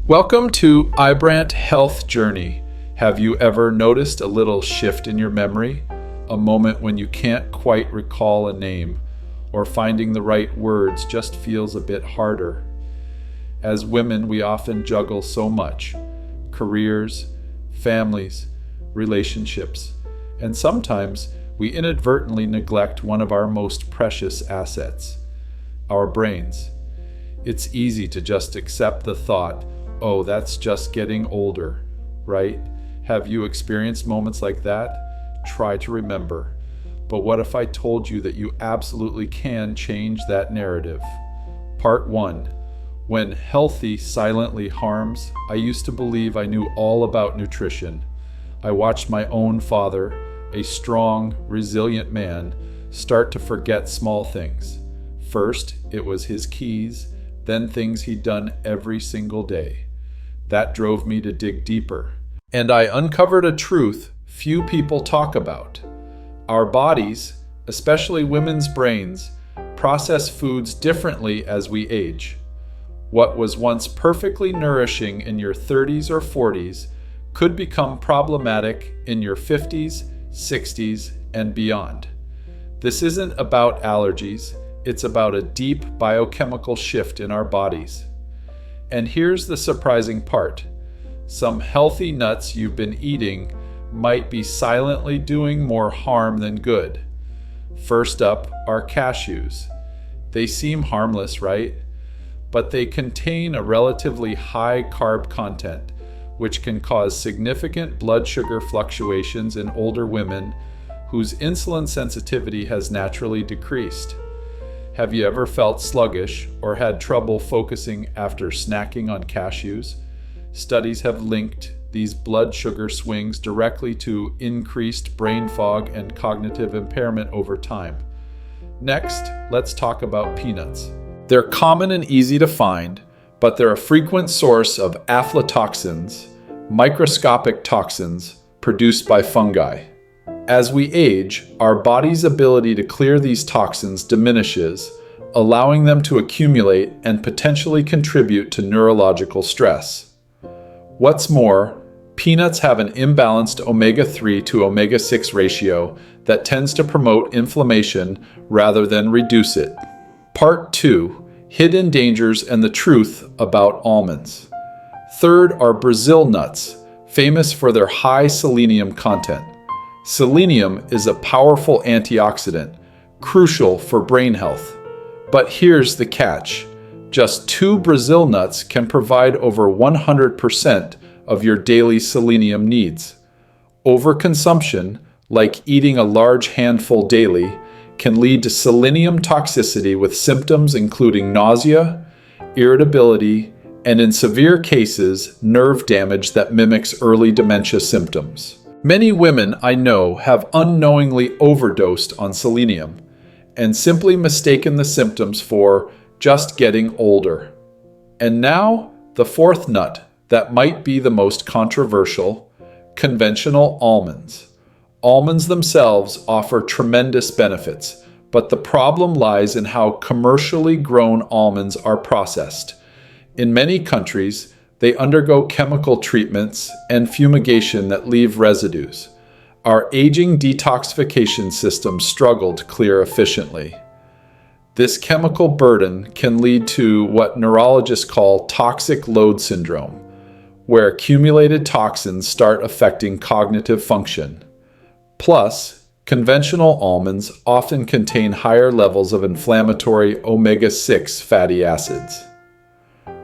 Welcome to Ibrant Health Journey. Have you ever noticed a little shift in your memory? A moment when you can't quite recall a name, or finding the right words just feels a bit harder. As women, we often juggle so much: careers, families, relationships, and sometimes we inadvertently neglect one of our most precious assets, our brains. It's easy to just accept the thought, oh, that's just getting older, right? Have you experienced moments like that? Try to remember. But what if I told you that you absolutely can change that narrative? Part 1. When healthy silently harms, I used to believe I knew all about nutrition. I watched my own father, a strong, resilient man, start to forget small things. First, it was his keys, then things he'd done every single day. That drove me to dig deeper. And I uncovered a truth few people talk about. Our bodies, especially women's brains, process foods differently as we age. What was once perfectly nourishing in your 30s or 40s could become problematic in your 50s, 60s, and beyond. This isn't about allergies, it's about a deep biochemical shift in our bodies. And here's the surprising part. Some healthy nuts you've been eating might be silently doing more harm than good. First up are cashews. They seem harmless, right? But they contain a relatively high carb content, which can cause significant blood sugar fluctuations in older women whose insulin sensitivity has naturally decreased. Have you ever felt sluggish or had trouble focusing after snacking on cashews? Studies have linked these blood sugar swings directly to increased brain fog and cognitive impairment over time. Next, let's talk about peanuts. They're common and easy to find, but they're a frequent source of aflatoxins, microscopic toxins produced by fungi. As we age, our body's ability to clear these toxins diminishes, allowing them to accumulate and potentially contribute to neurological stress. What's more, peanuts have an imbalanced omega-3 to omega-6 ratio that tends to promote inflammation rather than reduce it. Part 2. Hidden dangers and the truth about almonds. Third are Brazil nuts, famous for their high selenium content. Selenium is a powerful antioxidant, crucial for brain health. But here's the catch. Just 2 Brazil nuts can provide over 100% of your daily selenium needs. Overconsumption, like eating a large handful daily, can lead to selenium toxicity with symptoms including nausea, irritability, and in severe cases, nerve damage that mimics early dementia symptoms. Many women I know have unknowingly overdosed on selenium and simply mistaken the symptoms for just getting older. And now, the fourth nut that might be the most controversial: conventional almonds. Almonds themselves offer tremendous benefits, but the problem lies in how commercially grown almonds are processed. In many countries, they undergo chemical treatments and fumigation that leave residues. Our aging detoxification system struggle to clear efficiently. This chemical burden can lead to what neurologists call toxic load syndrome, where accumulated toxins start affecting cognitive function. Plus, conventional almonds often contain higher levels of inflammatory omega-6 fatty acids.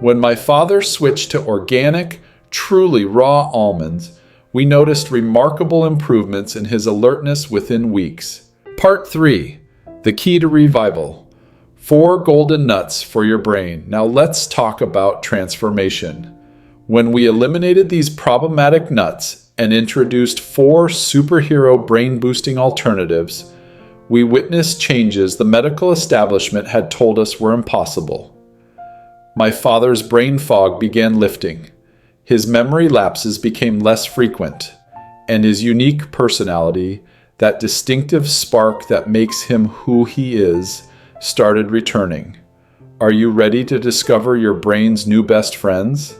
When my father switched to organic, truly raw almonds, we noticed remarkable improvements in his alertness within weeks. Part 3. The key to revival. 4 golden nuts for your brain. Now let's talk about transformation. When we eliminated these problematic nuts and introduced 4 superhero brain-boosting alternatives, we witnessed changes the medical establishment had told us were impossible. My father's brain fog began lifting. His memory lapses became less frequent, and his unique personality, that distinctive spark that makes him who he is, started returning. Are you ready to discover your brain's new best friends?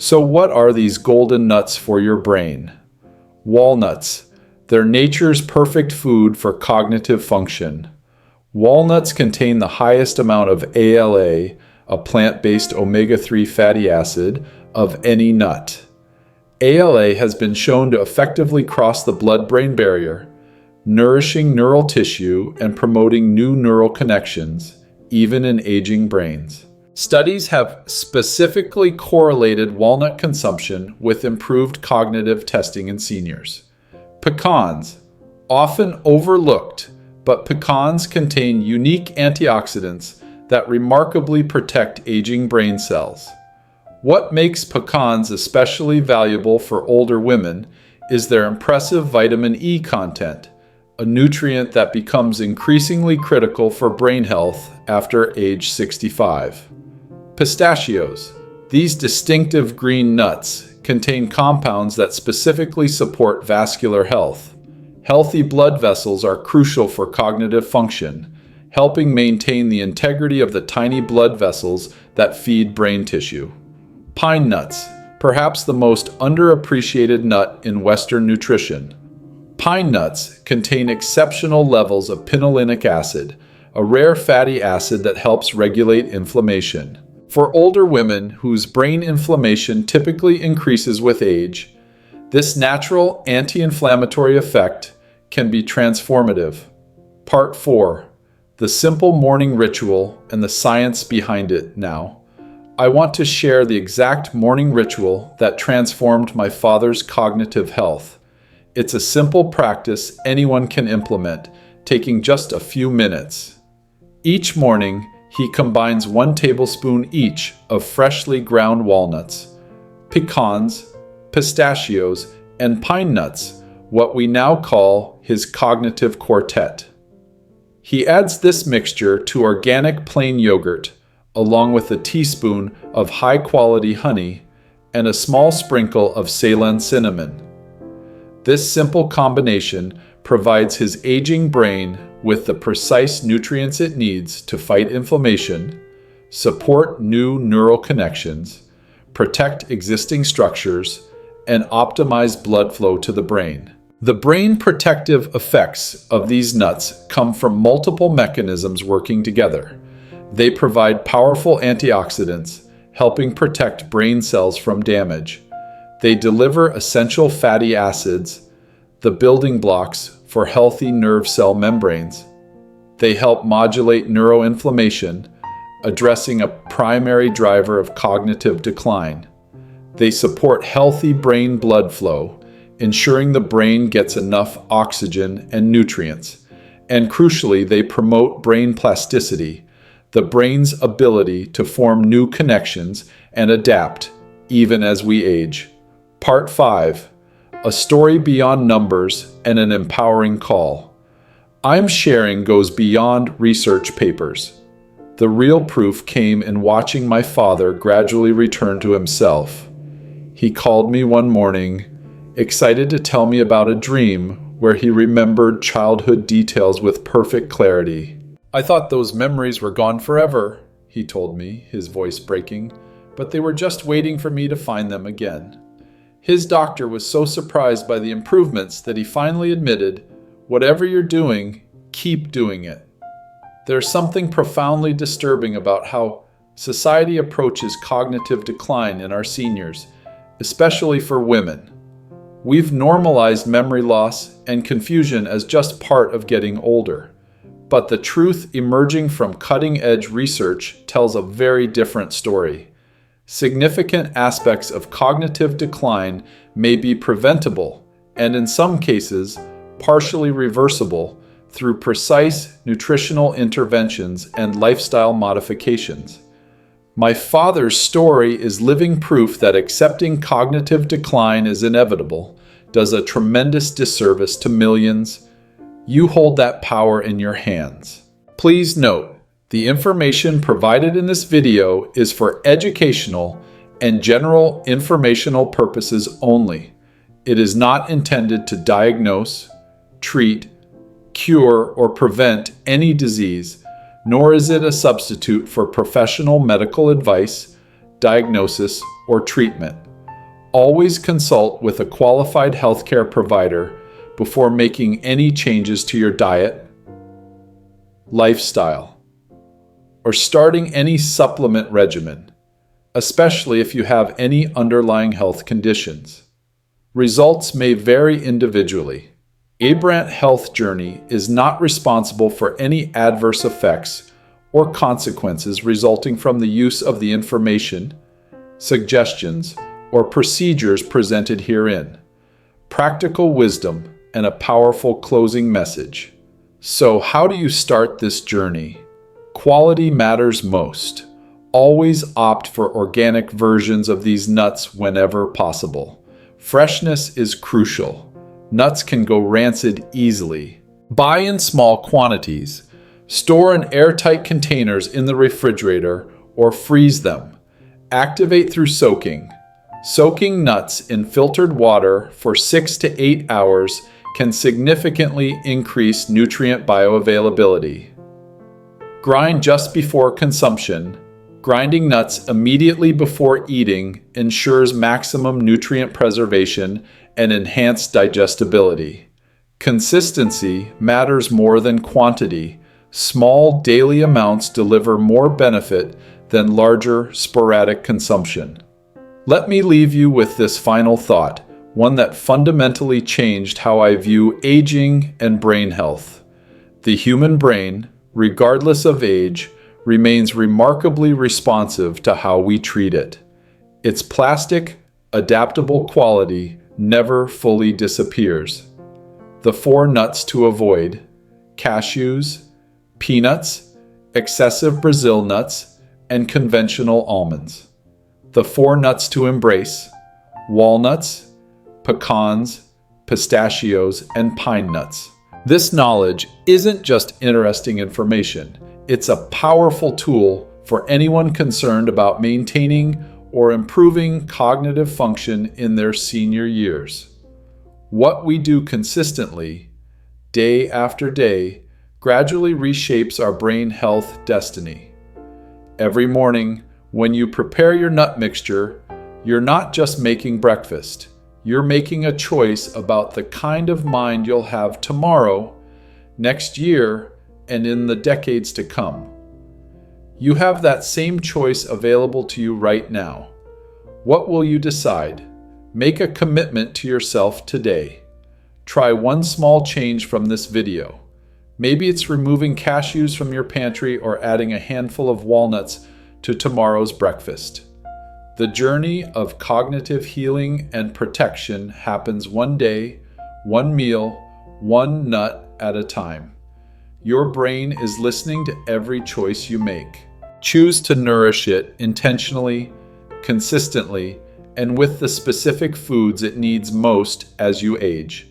So what are these golden nuts for your brain? Walnuts. They're nature's perfect food for cognitive function. Walnuts contain the highest amount of ALA, a plant-based omega-3 fatty acid, of any nut. ALA has been shown to effectively cross the blood-brain barrier, nourishing neural tissue and promoting new neural connections, even in aging brains. Studies have specifically correlated walnut consumption with improved cognitive testing in seniors. Pecans, often overlooked, but pecans contain unique antioxidants that remarkably protect aging brain cells. What makes pecans especially valuable for older women is their impressive vitamin E content, a nutrient that becomes increasingly critical for brain health after age 65. Pistachios. These distinctive green nuts contain compounds that specifically support vascular health. Healthy blood vessels are crucial for cognitive function, helping maintain the integrity of the tiny blood vessels that feed brain tissue. Pine nuts, perhaps the most underappreciated nut in Western nutrition. Pine nuts contain exceptional levels of pinolinic acid, a rare fatty acid that helps regulate inflammation. For older women whose brain inflammation typically increases with age, this natural anti-inflammatory effect can be transformative. Part 4. The simple morning ritual and the science behind it now. I want to share the exact morning ritual that transformed my father's cognitive health. It's a simple practice anyone can implement, taking just a few minutes. Each morning, he combines 1 tablespoon each of freshly ground walnuts, pecans, pistachios, and pine nuts, what we now call his cognitive quartet. He adds this mixture to organic plain yogurt, along with a teaspoon of high-quality honey and a small sprinkle of Ceylon cinnamon. This simple combination provides his aging brain with the precise nutrients it needs to fight inflammation, support new neural connections, protect existing structures, and optimize blood flow to the brain. The brain protective effects of these nuts come from multiple mechanisms working together. They provide powerful antioxidants, helping protect brain cells from damage. They deliver essential fatty acids, the building blocks for healthy nerve cell membranes. They help modulate neuroinflammation, addressing a primary driver of cognitive decline. They support healthy brain blood flow, ensuring the brain gets enough oxygen and nutrients. And crucially, they promote brain plasticity, the brain's ability to form new connections and adapt, even as we age. Part 5. A story beyond numbers and an empowering call. I'm sharing goes beyond research papers. The real proof came in watching my father gradually return to himself. He called me one morning, excited to tell me about a dream where he remembered childhood details with perfect clarity. I thought those memories were gone forever, he told me, his voice breaking, but they were just waiting for me to find them again. His doctor was so surprised by the improvements that he finally admitted, "Whatever you're doing, keep doing it." There's something profoundly disturbing about how society approaches cognitive decline in our seniors, especially for women. We've normalized memory loss and confusion as just part of getting older. But the truth emerging from cutting-edge research tells a very different story. Significant aspects of cognitive decline may be preventable, and in some cases, partially reversible through precise nutritional interventions and lifestyle modifications. My father's story is living proof that accepting cognitive decline is inevitable does a tremendous disservice to millions. You hold that power in your hands. Please note, the information provided in this video is for educational and general informational purposes only. It is not intended to diagnose, treat, cure, or prevent any disease, nor is it a substitute for professional medical advice, diagnosis, or treatment. Always consult with a qualified healthcare provider before making any changes to your diet, lifestyle, or starting any supplement regimen, especially if you have any underlying health conditions. Results may vary individually. Abrant Health Journey is not responsible for any adverse effects or consequences resulting from the use of the information, suggestions, or procedures presented herein. Practical wisdom and a powerful closing message. So, how do you start this journey? Quality matters most. Always opt for organic versions of these nuts whenever possible. Freshness is crucial. Nuts can go rancid easily. Buy in small quantities. Store in airtight containers in the refrigerator or freeze them. Activate through soaking. Soaking nuts in filtered water for 6 to 8 hours can significantly increase nutrient bioavailability. Grind just before consumption. Grinding nuts immediately before eating ensures maximum nutrient preservation and enhanced digestibility. Consistency matters more than quantity. Small daily amounts deliver more benefit than larger sporadic consumption. Let me leave you with this final thought, one that fundamentally changed how I view aging and brain health. The human brain, regardless of age, remains remarkably responsive to how we treat it. Its plastic, adaptable quality never fully disappears. The 4 nuts to avoid: cashews, peanuts, excessive Brazil nuts, and conventional almonds. The 4 nuts to embrace: walnuts, pecans, pistachios, and pine nuts. This knowledge isn't just interesting information. It's a powerful tool for anyone concerned about maintaining or improving cognitive function in their senior years. What we do consistently, day after day, gradually reshapes our brain health destiny. Every morning, when you prepare your nut mixture, you're not just making breakfast. You're making a choice about the kind of mind you'll have tomorrow, next year, and in the decades to come. You have that same choice available to you right now. What will you decide? Make a commitment to yourself today. Try one small change from this video. Maybe it's removing cashews from your pantry or adding a handful of walnuts to tomorrow's breakfast. The journey of cognitive healing and protection happens one day, one meal, one nut at a time. Your brain is listening to every choice you make. Choose to nourish it intentionally, consistently, and with the specific foods it needs most as you age.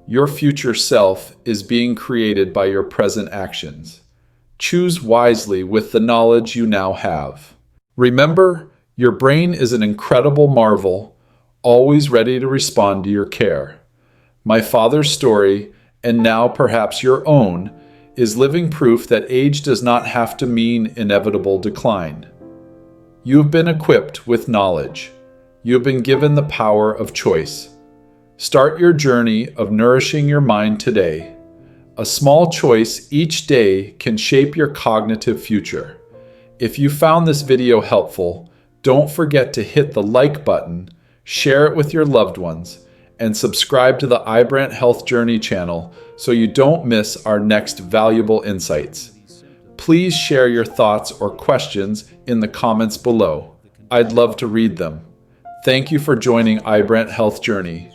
Your future self is being created by your present actions. Choose wisely with the knowledge you now have. Remember, your brain is an incredible marvel, always ready to respond to your care. My father's story, and now perhaps your own, is living proof that age does not have to mean inevitable decline. You have been equipped with knowledge. You have been given the power of choice. Start your journey of nourishing your mind today. A small choice each day can shape your cognitive future. If you found this video helpful, don't forget to hit the like button, share it with your loved ones, and subscribe to the Abrant Health Journey channel so you don't miss our next valuable insights. Please share your thoughts or questions in the comments below. I'd love to read them. Thank you for joining Abrant Health Journey.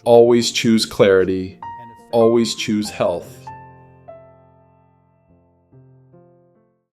Always choose clarity. Always choose health.